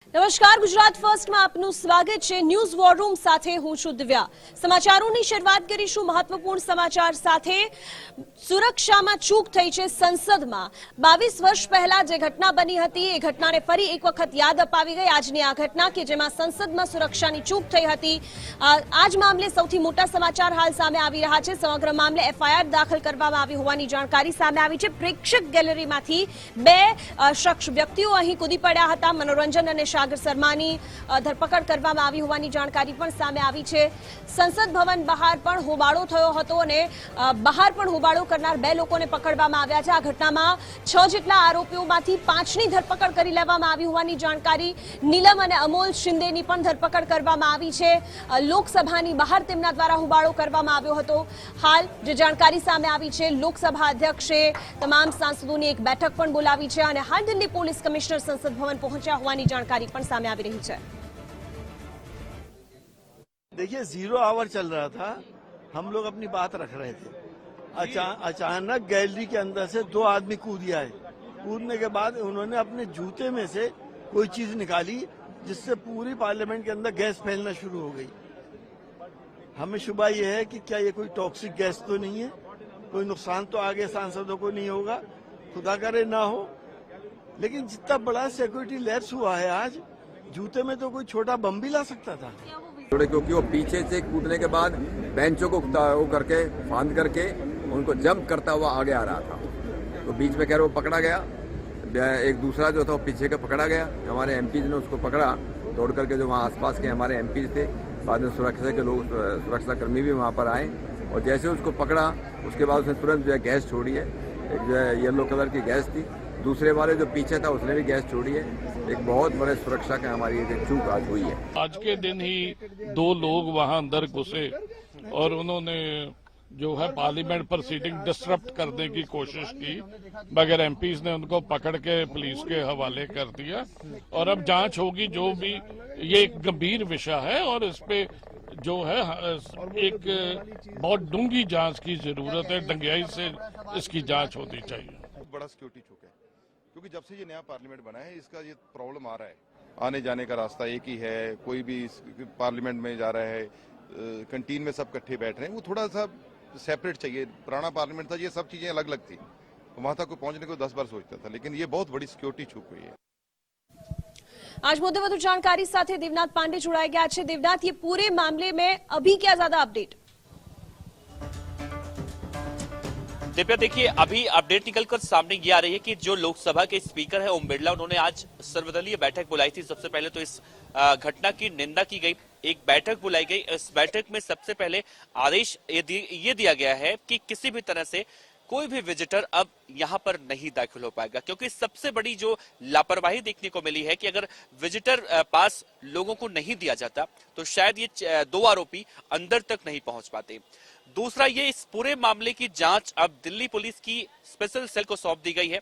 નમસ્કાર, ગુજરાત ફર્સ્ટમાં આપનું સ્વાગત છે। ન્યૂઝ વોર રૂમ સાથે હું છું દિવ્યા। સમાચારોની શરૂઆત કરીશું મહત્વપૂર્ણ સમાચાર સાથે। સુરક્ષામાં ચૂક થઈ છે સંસદમાં। 22 વર્ષ પહેલા જે ઘટના બની હતી એ ઘટનાને ફરી એક વખત યાદ અપાવી ગઈ આજની આ ઘટના કે જેમાં સંસદમાં સુરક્ષાની ચૂક થઈ હતી। આજ મામલે સૌથી મોટા સમાચાર હાલ સામે આવી રહ્યા છે। સમગ્ર મામલે એફઆઈઆર દાખલ કરવામાં આવી હોવાની જાણકારી સામે આવી છે। પ્રેક્ષક ગેલેરીમાંથી બે શખ્સ વ્યક્તિઓ અહીં કૂદી પડ્યા હતા। મનોરંજન અને સાગર શર્માની ધરપકડ કરવામાં આવી હોવાની જાણકારી પણ સામે આવી છે। સંસદ ભવન બહાર પણ હોબાળો થયો હતો અને બહાર પણ હોબાળો કરનાર બે લોકોને પકડવામાં આવ્યા છે। આ ઘટનામાં 6 જેટલા આરોપીઓમાંથી 5ની ધરપકડ કરી લેવામાં આવી હોવાની જાણકારી। નીલમ અને અમોલ શિંદેની પણ ધરપકડ કરવામાં આવી છે। લોકસભાની બહાર તેમના દ્વારા હોબાળો કરવામાં આવ્યો હતો। હાલ જે જાણકારી સામે આવી છે, લોકસભા અધ્યક્ષે તમામ સાંસદોની એક બેઠક પણ બોલાવી છે અને હાલ દિલ્હી પોલીસ કમિશનર સંસદ ભવન પહોંચ્યા હોવાની જાણકારી પણ સામે આવી રહી છે। देखिए 0 आवर चल रहा था, हम लोग अपनी बात रख रहे थे। अचानक गैलरी के अंदर से 2 आदमी कूद आए। कूदने के बाद उन्होंने अपने जूते में से कोई चीज निकाली जिससे पूरी पार्लियामेंट के अंदर गैस फैलना शुरू हो गई। हमें शुबा ये है कि क्या ये कोई टॉक्सिक गैस तो नहीं है, कोई नुकसान तो आगे सांसदों को नहीं होगा, खुदा करे ना हो। लेकिन जितना बड़ा सिक्योरिटी लैप्स हुआ है आज, जूते में तो कोई छोटा बम भी ला सकता था। क्योंकि वो पीछे से कूदने के बाद बेंचों को वो करके फांद करके उनको जंप करता हुआ आगे आ रहा था, तो बीच में खैर वो पकड़ा गया। एक दूसरा जो था वो पीछे का पकड़ा गया। हमारे एमपी ने उसको पकड़ा दौड़ करके, जो वहाँ आसपास के हमारे एमपी थे। बाद में सुरक्षा के लोग, सुरक्षा कर्मी भी वहाँ पर आए और जैसे उसको पकड़ा उसके बाद उसने तुरंत जो है गैस छोड़ी है। एक जो है येलो कलर की गैस थी, दूसरे वाले जो पीछे था उसने भी गैस छोड़ी है। एक बहुत बड़े सुरक्षा का हमारी ये चूक आज हुई है। आज के दिन ही 2 लोग वहां अंदर घुसे और उन्होंने जो है पार्लियामेंट पर सीटिंग डिस्टर्ब करने की कोशिश की, मगर एमपीज ने उनको पकड़ के पुलिस के हवाले कर दिया और अब जांच होगी। जो भी ये एक गंभीर विषय है और इस पे जो है एक बहुत डूंगी जांच की जरूरत है। डंगाई से इसकी जांच होनी चाहिए। बड़ा सिक्योरिटी चौक है क्योंकि जब से ये नया पार्लियामेंट बना है इसका ये प्रॉब्लम आ रहा है। आने जाने का रास्ता एक ही है, कोई भी पार्लियामेंट में जा रहा है, कैंटीन में सब इकट्ठे बैठ रहे हैं, वो थोड़ा सा सेपरेट चाहिए। पुराना पार्लियामेंट था, ये सब चीजें अलग अलग थी, वहां तक पहुंचने को 10 बार सोचता था, लेकिन ये बहुत बड़ी सिक्योरिटी चूक हुई है। आज मुद्दे વધુ जानकारी साथ देवनाथ पांडे जुड़ाई गया है। देवनाथ, ये पूरे मामले में अभी क्या ज्यादा अपडेट? दिव्या, देखिए अभी अपडेट निकलकर सामने ये आ रही है कि जो लोकसभा के स्पीकर है ओम बिरला, उन्होंने आज सर्वदलीय बैठक बुलाई थी। सबसे पहले तो इस घटना की निंदा की गई, एक बैठक बुलाई गई। इस बैठक में सबसे पहले आदेश ये दिया गया है कि किसी भी तरह से कोई भी विजिटर अब यहां पर नहीं दाखिल हो पाएगा, क्योंकि सबसे बड़ी जो लापरवाही देखने को मिली है कि अगर विजिटर पास लोगों को नहीं दिया जाता तो शायद ये 2 आरोपी अंदर तक नहीं पहुंच पाते। दूसरा, ये इस पूरे मामले की जांच अब दिल्ली पुलिस की स्पेशल सेल को सौंप दी गई है।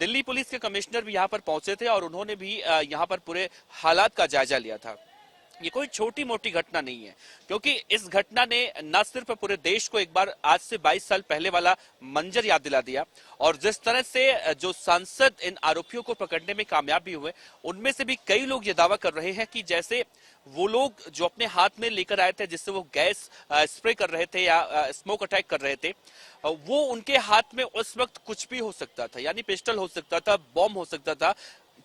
दिल्ली पुलिस के कमिश्नर भी यहां पर पहुंचे थे और उन्होंने भी यहां पर पूरे हालात का जायजा लिया था। ये कोई छोटी मोटी घटना नहीं है, क्योंकि इस घटना ने न सिर्फ पूरे देश को एक बार आज से 22 साल पहले वाला मंजर याद दिला दिया, और जिस तरह से जो सांसद इन आरोपियों को पकड़ने में कामयाब भी हुए, उनमें से भी कई लोग ये दावा कर रहे हैं कि जैसे वो लोग जो अपने हाथ में लेकर आए थे, जिससे वो गैस स्प्रे कर रहे थे या स्मोक अटैक कर रहे थे, वो उनके हाथ में उस वक्त कुछ भी हो सकता था। यानी पिस्टल हो सकता था, बॉम्ब हो सकता था,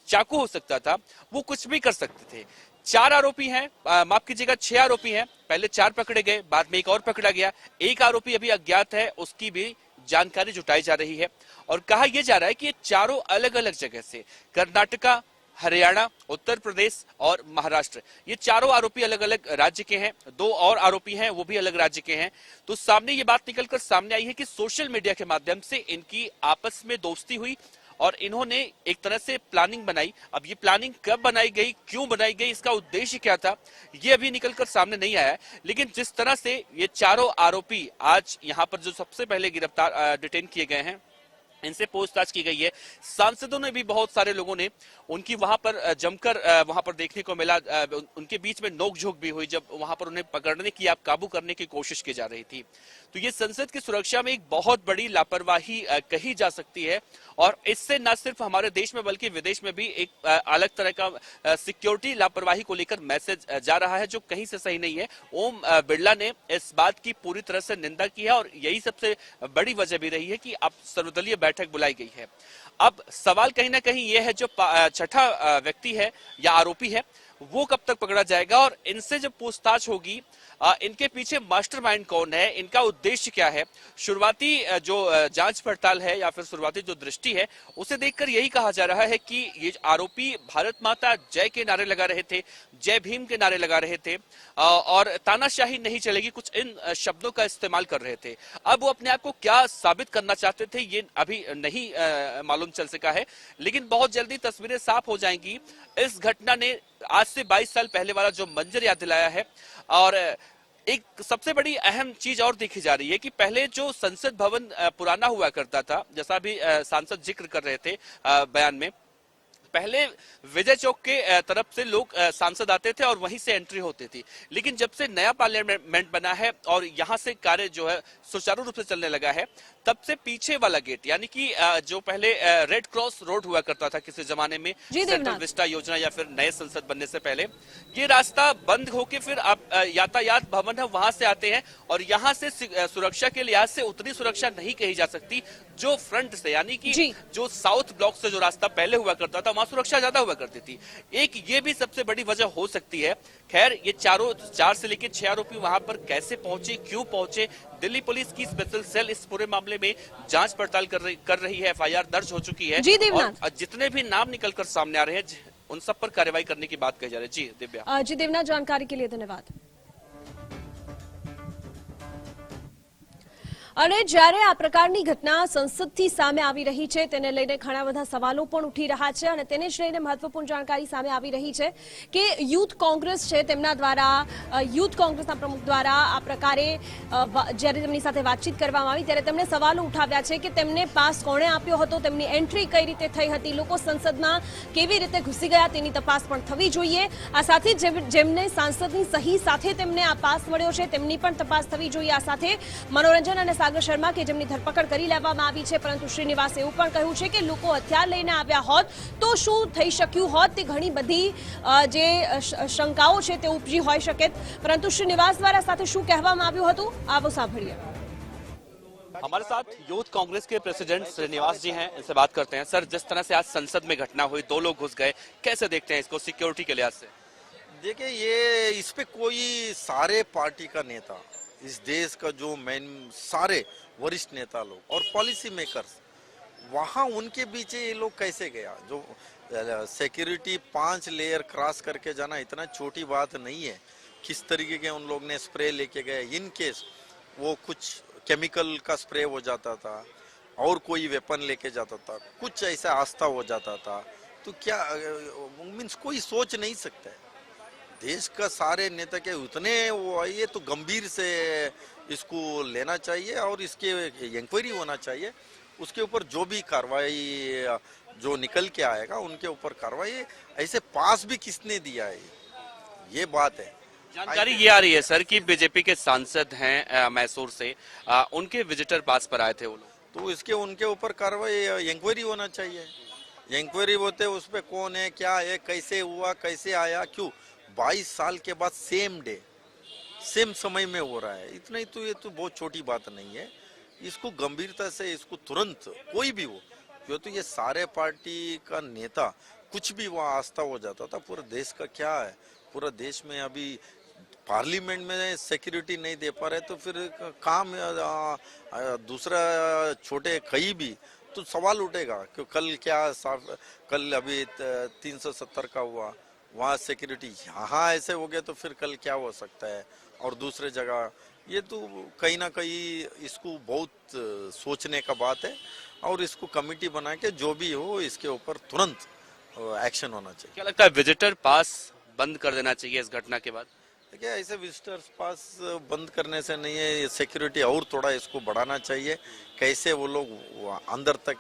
चाकू हो सकता था, वो कुछ भी कर सकते थे। 4 आरोपी हैं, माफ कीजिएगा 6 आरोपी हैं। पहले 4 पकड़े गए, बाद में एक और पकड़ा गया। एक आरोपी अभी अज्ञात है, उसकी भी जानकारी जुटाई जा रही है और कहा यह जा रहा है कि ये चारों अलग अलग जगह से, कर्नाटका, हरियाणा, उत्तर प्रदेश और महाराष्ट्र, ये चारों आरोपी अलग अलग राज्य के हैं। 2 और आरोपी हैं, वो भी अलग राज्य के हैं। तो सामने ये बात निकलकर सामने आई है कि सोशल मीडिया के माध्यम से इनकी आपस में दोस्ती हुई और इन्होंने एक तरह से प्लानिंग बनाई। अब ये प्लानिंग कब बनाई गई, क्यों बनाई गई, इसका उद्देश्य क्या था, ये अभी निकलकर सामने नहीं आया है। लेकिन जिस तरह से ये चारों आरोपी आज यहाँ पर जो सबसे पहले गिरफ्तार डिटेन किए गए हैं, इनसे पूछताछ की गई है। सांसदों ने भी, बहुत सारे लोगों ने उनकी वहां पर जमकर वहां पर देखने को मिला। उनके बीच में नोकझोंक भी हुई जब वहां पर उन्हें पकड़ने की, काबू करने की कोशिश की जा रही थी। तो ये संसद की सुरक्षा में एक बहुत बड़ी लापरवाही कही जा सकती है और इससे न सिर्फ हमारे देश में बल्कि विदेश में भी एक अलग तरह का सिक्योरिटी लापरवाही को लेकर मैसेज जा रहा है जो कहीं से सही नहीं है। ओम बिरला ने इस बात की पूरी तरह से निंदा की है और यही सबसे बड़ी वजह भी रही है कि अब सर्वदलीय बैठक बुलाई गई है। अब सवाल कहीं ना कहीं यह है जो छठा व्यक्ति है या आरोपी है वो कब तक पकड़ा जाएगा और इनसे जब पूछताछ होगी इनके पीछे मास्टरमाइंड कौन है, इनका उद्देश्य क्या है। शुरुआती जो जांच पड़ताल है या फिर शुरुआती जो दृष्टि है उसे देखकर यही कहा जा रहा है कि ये आरोपी भारत माता जय के नारे लगा रहे थे, जय भीम के नारे लगा रहे थे और तानाशाही नहीं चलेगी कुछ इन शब्दों का इस्तेमाल कर रहे थे। अब वो अपने आप को क्या साबित करना चाहते थे ये अभी नहीं मालूम चल सका है, लेकिन बहुत जल्दी तस्वीरें साफ हो जाएंगी। इस घटना ने आज से 22 साल पहले वाला जो मंजर याद दिलाया है और एक सबसे बड़ी अहम चीज और देखी जा रही है कि पहले जो संसद भवन पुराना हुआ करता था, जैसा अभी सांसद जिक्र कर रहे थे बयान में, पहले विजय चौक के तरफ से लोग सांसद आते थे और वहीं से एंट्री होती थी। लेकिन जब से नया पार्लियामेंट बना है और यहाँ से कार्य जो है सुचारू रूप से चलने लगा है, तब से पीछे वाला गेट यानी कि जो पहले रेड क्रॉस रोड हुआ करता था किसी जमाने में सेंट्रल विस्टा योजना या फिर नए संसद बनने से पहले, ये रास्ता बंद होके फिर अब यातायात भवन है वहां से आते हैं और यहाँ से सुरक्षा के लिहाज से उतनी सुरक्षा नहीं कही जा सकती जो फ्रंट से यानी कि जो साउथ ब्लॉक से जो रास्ता पहले हुआ करता था वहां सुरक्षा ज्यादा हुआ करती थी। एक ये भी सबसे बड़ी वजह हो सकती है। खैर ये 4 से लेकर 6 आरोपी वहां पर कैसे पहुंचे, क्यों पहुंचे, दिल्ली पुलिस की स्पेशल सेल इस पूरे मामले में जांच पड़ताल कर रही है। FIR दर्ज हो चुकी है और जितने भी नाम निकलकर सामने आ रहे हैं उन सब पर कार्रवाई करने की बात कही जा रही है। जी दिव्या। जी देवनाथ, जानकारी के लिए धन्यवाद। અને જ્યારે આ પ્રકારની ઘટના સંસદથી સામે આવી રહી છે તેને લઈને ઘણા બધા સવાલો પણ ઉઠી રહ્યા છે અને તેને જ લઈને મહત્વપૂર્ણ જાણકારી સામે આવી રહી છે કે યુથ કોંગ્રેસ છે તેમના દ્વારા યુથ કોંગ્રેસના પ્રમુખ દ્વારા આ પ્રકારે જ્યારે તેમની સાથે વાતચીત કરવામાં આવી ત્યારે તેમણે સવાલો ઉઠાવ્યા છે કે તેમને પાસ કોણે આપ્યો હતો, તેમની એન્ટ્રી કઈ રીતે થઈ હતી, લોકો સંસદમાં કેવી રીતે ઘૂસી ગયા તેની તપાસ પણ થવી જોઈએ। આ સાથે જેમને સાંસદની સહી સાથે તેમને આ પાસ મળ્યો છે તેમની પણ તપાસ થવી જોઈએ। આ સાથે મનોરંજન અને સાગર શર્મા કે જેમની ધરપકડ કરી લેવામાં આવી છે, પરંતુ શ્રીનિવાસે એવું પણ કહ્યું છે કે લોકો હથિયાર લઈને આવ્યા હોત તો શું થઈ શક્યું હોત, તે ઘણી બધી જે શંકાઓ છે તે ઉપજી હોઈ શકે, પરંતુ શ્રીનિવાસ દ્વારા સાથે શું કહેવામાં આવ્યું હતું આવો સાંભળીએ। हमारे साथ यूथ कांग्रेस के प्रेसिडेंट श्रीनिवास जी हैं, इनसे बात करते हैं। सर, जिस तरह से आज संसद में घटना हुई, 2 लोग घुस गए, कैसे देखते हैं इसको सिक्योरिटी के लिहाज से? देखिए, ये इस पे कोई सारे पार्टी का नेता, इस देश का जो मेन सारे वरिष्ठ नेता लोग और पॉलिसी मेकर्स, वहाँ उनके बीच ये लोग कैसे गया। जो सिक्योरिटी 5 लेयर क्रॉस करके जाना इतना छोटी बात नहीं है। किस तरीके के उन लोग ने स्प्रे लेके गए, इन केस वो कुछ केमिकल का स्प्रे हो जाता था और कोई वेपन लेके जाता था, कुछ ऐसा आस्था हो जाता था, तो क्या मीन्स कोई सोच नहीं सकता है। देश का सारे नेता के उतने वो, ये तो गंभीर से इसको लेना चाहिए और इसके इंक्वायरी होना चाहिए। उसके ऊपर जो भी कार्रवाई जो निकल के आएगा उनके ऊपर कार्रवाई। ऐसे पास भी किसने दिया है, ये बात है। जानकारी ये आ रही है सर कि बीजेपी के सांसद हैं मैसूर से, उनके विजिटर पास पर आए थे वो लोग, तो इसके उनके ऊपर कार्रवाई इंक्वायरी होना चाहिए। इंक्वायरी होते उस पर कौन है, क्या है, कैसे हुआ, कैसे आया, क्यों 22 साल के बाद सेम डे सेम समय में हो रहा है। इतना ही तो ये तो बहुत छोटी बात नहीं है। इसको गंभीरता से इसको तुरंत कोई भी हो, क्यों तो ये सारे पार्टी का नेता कुछ भी वहाँ आस्था हो जाता था। पूरे देश का क्या है, पूरा देश में अभी पार्लियामेंट में सिक्योरिटी नहीं दे पा रहे तो फिर काम दूसरा छोटे कहीं भी तो सवाल उठेगा कि कल क्या कल अभी 370 का हुआ, वहाँ सिक्योरिटी यहाँ ऐसे हो गया तो फिर कल क्या हो सकता है और दूसरे जगह। ये तो कहीं ना कहीं इसको बहुत सोचने का बात है और इसको कमेटी बना के जो भी हो इसके ऊपर तुरंत एक्शन होना चाहिए। क्या लगता है विजिटर पास बंद कर देना चाहिए इस घटना के बाद? देखिए, ऐसे विजिटर्स पास बंद करने से नहीं है, सिक्योरिटी और थोड़ा इसको बढ़ाना चाहिए। कैसे वो लोग अंदर तक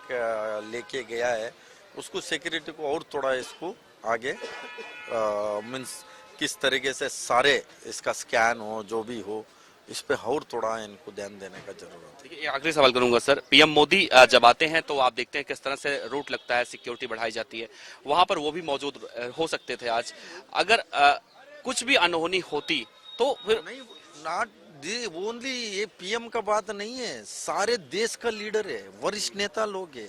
लेके गया है उसको सिक्योरिटी को और थोड़ा इसको आगे मीन्स किस तरीके से सारे इसका स्कैन हो, जो भी हो, इस पे और थोड़ा इनको ध्यान देने का जरूरत है। देखिए, आखिरी सवाल करूंगा सर, पीएम मोदी जब आते हैं तो आप देखते हैं किस तरह से रूट लगता है, सिक्योरिटी बढ़ाई जाती है, वहां पर वो भी मौजूद हो सकते थे आज। अगर कुछ भी अनहोनी होती तो फिर नहीं, नॉट ओनली ये पीएम का बात नहीं है, सारे देश का लीडर है, वरिष्ठ नेता लोग है,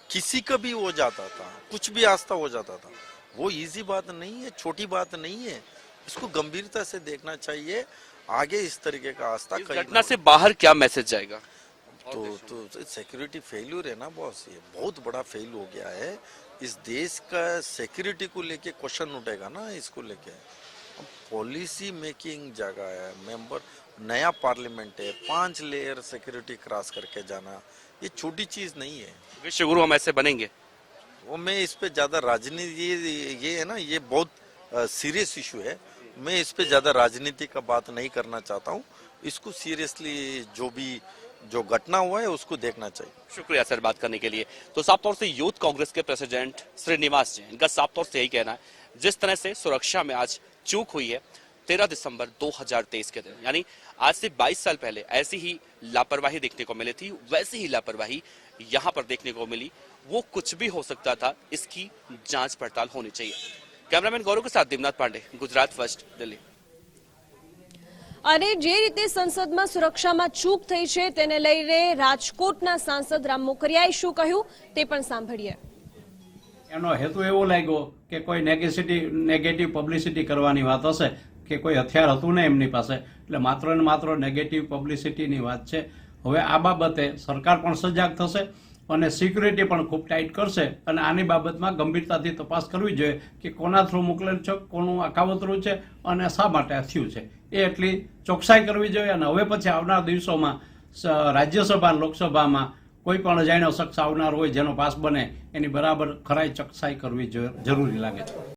किसी का भी हो जाता था, कुछ भी आस्था हो जाता था। वो इजी बात नहीं है, छोटी बात नहीं है, इसको गंभीरता से देखना चाहिए। आगे इस तरीके का आस्था इस कहीं घटना से बाहर क्या मैसेज जाएगा? तो सिक्योरिटी फेल्यूर है ना बॉस, ये बहुत बड़ा फेल हो गया है। इस देश का सिक्योरिटी को लेके क्वेश्चन उठेगा ना, इसको लेके पॉलिसी मेकिंग जगह है, मेंबर नया पार्लियामेंट है, 5 लेयर सिक्योरिटी क्रॉस करके जाना ये छोटी चीज नहीं है। विश्व गुरु हम ऐसे बनेंगे? वो मैं इस पे ज्यादा राजनीति, ये है ना, ये बहुत सीरियस इशू है, मैं इस पे ज्यादा राजनीति का बात नहीं करना चाहता हूँ। इसको सीरियसली जो घटना हुआ है उसको देखना चाहिए। शुक्रिया सर बात करने के लिए। तो साफ तौर से यूथ कांग्रेस के प्रेसिडेंट श्रीनिवास जी, इनका साफ तौर से यही कहना है, जिस तरह से सुरक्षा में आज चूक हुई है 13 दिसंबर 2023 के दिन, यानी आज से 22 साल पहले ऐसी ही लापरवाही देखने को मिली थी, वैसी ही लापरवाही यहां पर देखने को मिली। वो कुछ भी हो सकता था, इसकी जांच पड़ताल होनी चाहिए। कैमरामैन गौरव के साथ दिवनाथ पांडे, गुजरात फर्स्ट, दिल्ही। અને જે રીતે સંસદમાં સુરક્ષામાં ચૂક થઈ છે તેને લઈને રાજકોટના સાંસદ રામ મોકરિયાએ શું કહ્યું તે પણ સાંભળીએ। એનો હેતુ એવો લાગ્યો કે કોઈ નેગેટિવ પબ્લિસિટી કરવાની વાત હશે કે કોઈ હથિયાર હતું ને એમની પાસે, એટલે માત્ર ને માત્ર નેગેટિવ પબ્લિસિટીની વાત છે। હવે આ બાબતે સરકાર પણ સજાગ થશે અને સિક્યુરિટી પણ ખૂબ ટાઈટ કરશે અને આની બાબતમાં ગંભીરતાથી તપાસ કરવી જોઈએ કે કોના થ્રુ મોકલેલ છે, કોનું આ કાવતરું છે અને શા માટે આ થયું છે, એ એટલી ચોકસાઈ કરવી જોઈએ। અને હવે પછી આવનાર દિવસોમાં રાજ્યસભા લોકસભામાં કોઈ પણ અજાણ્યો શખ્સ આવનાર હોય જેનો પાસ બને એની બરાબર ખરાઈ ચોકસાઈ કરવી જરૂરી લાગે છે।